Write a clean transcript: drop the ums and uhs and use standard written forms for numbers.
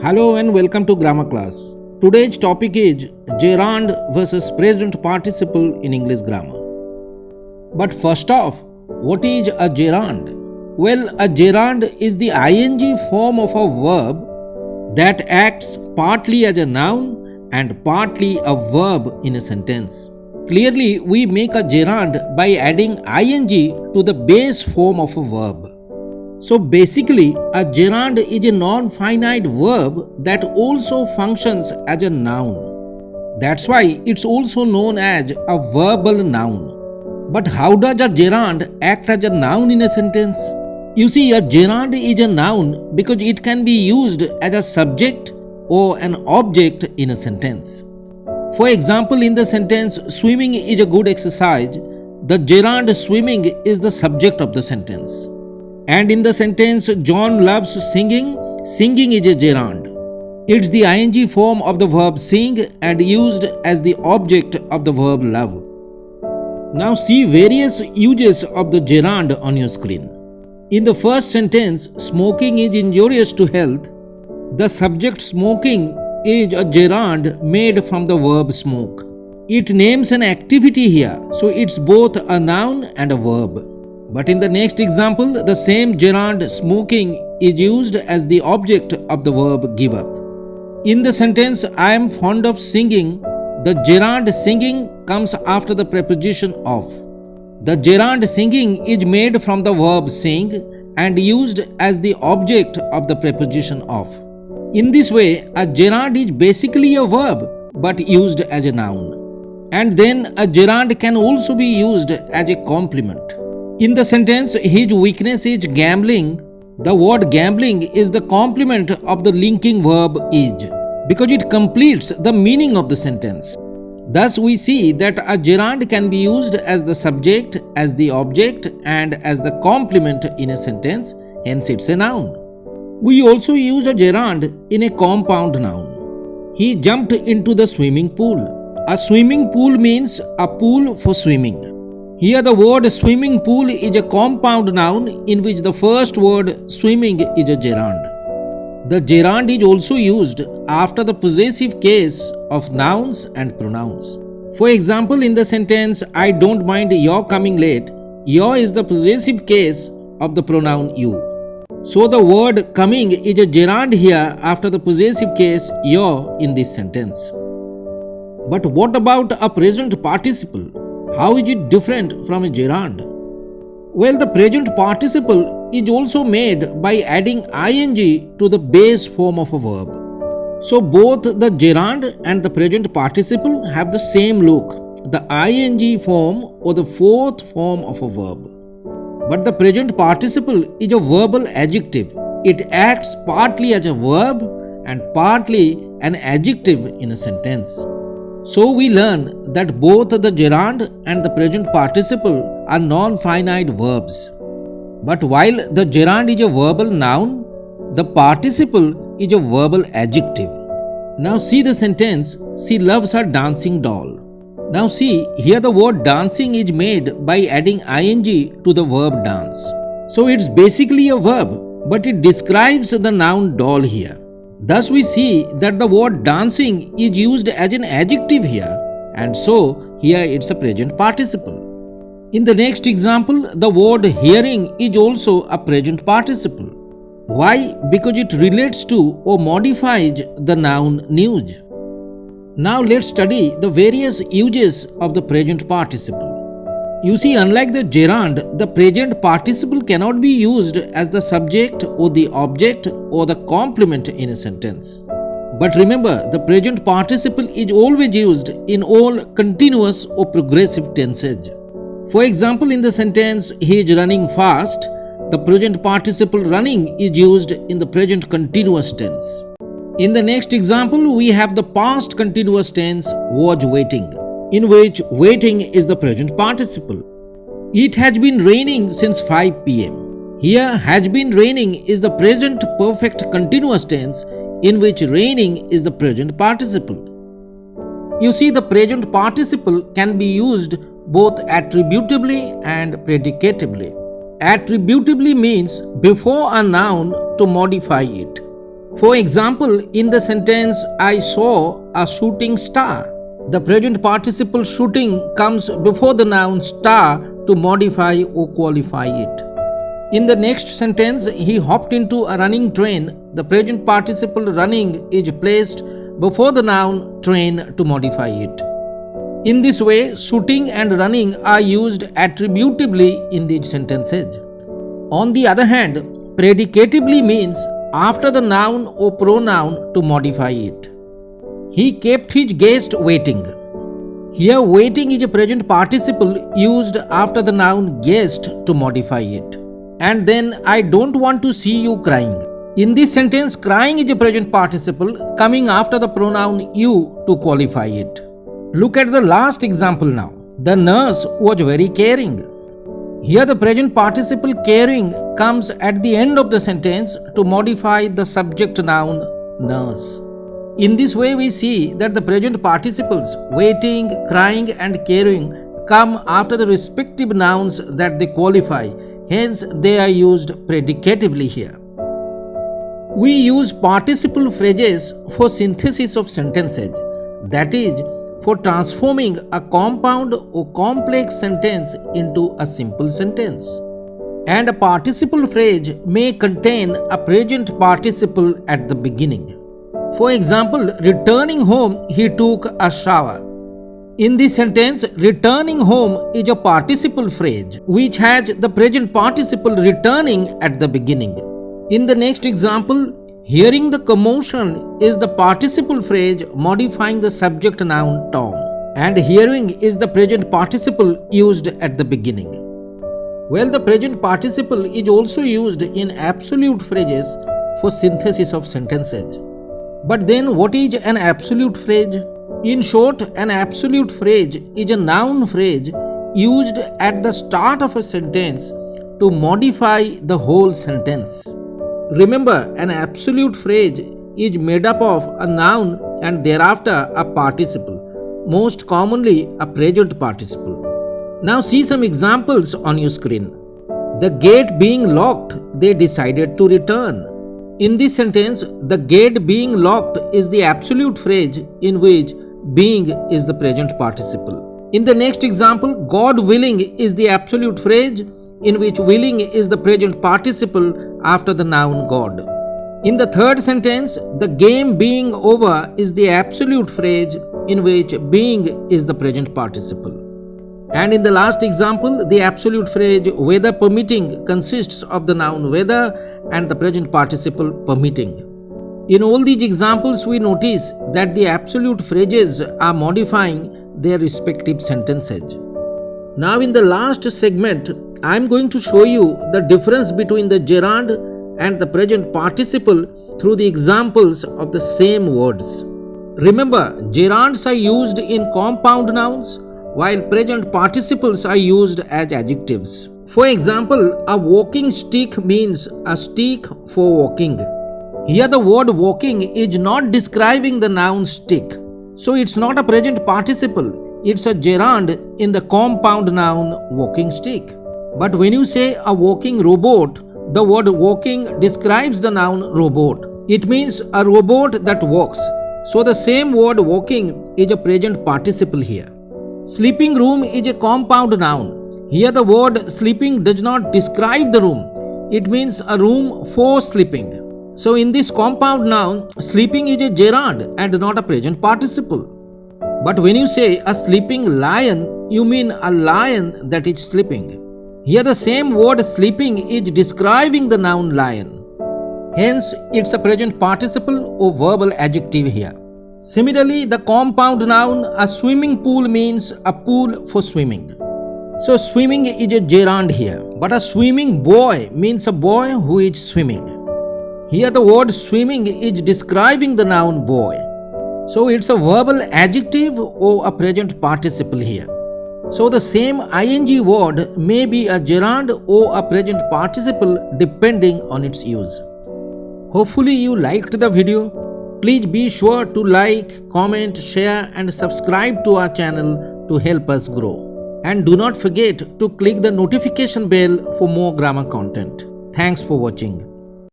Hello and welcome to grammar class. Today's topic is gerund versus present participle in English grammar. But first off, what is a gerund? Well, a gerund is the ing form of a verb that acts partly as a noun and partly a verb in a sentence. Clearly, we make a gerund by adding ing to the base form of a verb. So basically, a gerund is a non-finite verb that also functions as a noun. That's why it's also known as a verbal noun. But how does a gerund act as a noun in a sentence? You see, a gerund is a noun because it can be used as a subject or an object in a sentence. For example, in the sentence, swimming is a good exercise, the gerund swimming is the subject of the sentence. And in the sentence, John loves singing, singing is a gerund. It's the ing form of the verb sing and used as the object of the verb love. Now see various uses of the gerund on your screen. In the first sentence, smoking is injurious to health, the subject smoking is a gerund made from the verb smoke. It names an activity here, so it's both a noun and a verb. But in the next example, the same gerund smoking is used as the object of the verb give up. In the sentence, I am fond of singing, the gerund singing comes after the preposition of. The gerund singing is made from the verb sing and used as the object of the preposition of. In this way, a gerund is basically a verb but used as a noun. And then a gerund can also be used as a complement. In the sentence, his weakness is gambling, the word gambling is the complement of the linking verb is because it completes the meaning of the sentence. Thus, we see that a gerund can be used as the subject, as the object, and as the complement in a sentence, hence it's a noun. We also use a gerund in a compound noun. He jumped into the swimming pool. A swimming pool means a pool for swimming. Here the word swimming pool is a compound noun in which the first word swimming is a gerund. The gerund is also used after the possessive case of nouns and pronouns. For example, in the sentence, I don't mind your coming late, your is the possessive case of the pronoun you. So the word coming is a gerund here after the possessive case your in this sentence. But what about a present participle? How is it different from a gerund? Well, the present participle is also made by adding ing to the base form of a verb. So both the gerund and the present participle have the same look, the ing form or the fourth form of a verb. But the present participle is a verbal adjective. It acts partly as a verb and partly an adjective in a sentence. So we learn that both the gerund and the present participle are non-finite verbs. But while the gerund is a verbal noun, the participle is a verbal adjective. Now see the sentence, she loves her dancing doll. Now see, here the word dancing is made by adding ing to the verb dance. So it's basically a verb, but it describes the noun doll here. Thus we see that the word dancing is used as an adjective here, and so here it's a present participle. In the next example, the word hearing is also a present participle. Why? Because it relates to or modifies the noun news. Now let's study the various uses of the present participle. You see, unlike the gerund, the present participle cannot be used as the subject or the object or the complement in a sentence. But remember, the present participle is always used in all continuous or progressive tenses. For example, in the sentence, he is running fast, the present participle running is used in the present continuous tense. In the next example, we have the past continuous tense was waiting, in which waiting is the present participle. It has been raining since 5 p.m. Here, has been raining is the present perfect continuous tense in which raining is the present participle. You see, the present participle can be used both attributively and predicatively. Attributively means before a noun to modify it. For example, in the sentence, I saw a shooting star, the present participle shooting comes before the noun star to modify or qualify it. In the next sentence, he hopped into a running train. The present participle running is placed before the noun train to modify it. In this way, shooting and running are used attributively in these sentences. On the other hand, predicatively means after the noun or pronoun to modify it. He kept his guest waiting. Here, waiting is a present participle used after the noun guest to modify it. And then, I don't want to see you crying. In this sentence, crying is a present participle coming after the pronoun you to qualify it. Look at the last example now. The nurse was very caring. Here, the present participle caring comes at the end of the sentence to modify the subject noun nurse. In this way, we see that the present participles waiting, crying and caring come after the respective nouns that they qualify. Hence, they are used predicatively here. We use participle phrases for synthesis of sentences, that is, for transforming a compound or complex sentence into a simple sentence. And a participle phrase may contain a present participle at the beginning. For example, returning home, he took a shower. In this sentence, returning home is a participle phrase which has the present participle returning at the beginning. In the next example, hearing the commotion is the participle phrase modifying the subject noun Tom, and hearing is the present participle used at the beginning. Well, the present participle is also used in absolute phrases for synthesis of sentences. But then, what is an absolute phrase? In short, an absolute phrase is a noun phrase used at the start of a sentence to modify the whole sentence. Remember, an absolute phrase is made up of a noun and thereafter a participle, most commonly a present participle. Now see some examples on your screen. The gate being locked, they decided to return. In this sentence, the gate being locked is the absolute phrase in which being is the present participle. In the next example, God willing is the absolute phrase in which willing is the present participle after the noun God. In the third sentence, the game being over is the absolute phrase in which being is the present participle. And in the last example, the absolute phrase weather permitting consists of the noun weather and the present participle permitting. In all these examples, we notice that the absolute phrases are modifying their respective sentences. Now in the last segment, I am going to show you the difference between the gerund and the present participle through the examples of the same words. Remember, gerunds are used in compound nouns, while present participles are used as adjectives. For example, a walking stick means a stick for walking. Here the word walking is not describing the noun stick, so it's not a present participle, it's a gerund in the compound noun walking stick. But when you say a walking robot, the word walking describes the noun robot. It means a robot that walks. So the same word walking is a present participle here. Sleeping room is a compound noun. Here the word sleeping does not describe the room. It means a room for sleeping. So in this compound noun, sleeping is a gerund and not a present participle. But when you say a sleeping lion, you mean a lion that is sleeping. Here the same word sleeping is describing the noun lion. Hence, it's a present participle or verbal adjective here. Similarly, the compound noun a swimming pool means a pool for swimming. So swimming is a gerund here, but a swimming boy means a boy who is swimming. Here the word swimming is describing the noun boy. So it's a verbal adjective or a present participle here. So the same ing word may be a gerund or a present participle depending on its use. Hopefully you liked the video. Please be sure to like, comment, share and subscribe to our channel to help us grow. And do not forget to click the notification bell for more grammar content. Thanks for watching.